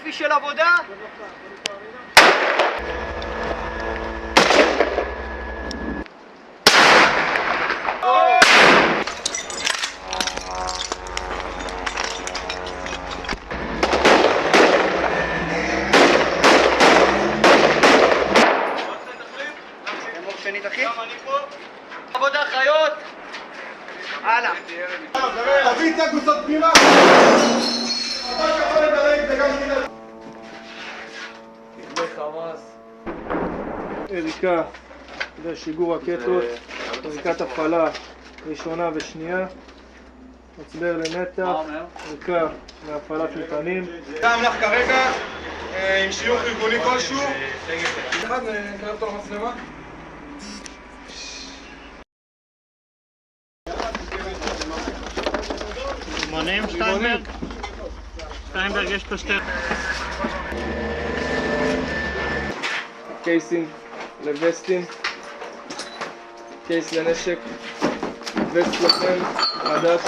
יופי של עבודה. שנית אחי? עבודה חיות! הלאה! תביא את הקבוצות פנימה! יריקה ושיגור רקטות, יריקת הפעלה ראשונה ושנייה, מצבר למתח, יריקה להפעלת מטענים. גם לך כרגע עם שיוך ארגוני כלשהו. אחד נקרב אותו למצלמה. רימונים שטיינברג? שטיינברג יש פה שתי... קייסים לווסטים, קייס לנשק, וסט לוחם חדש.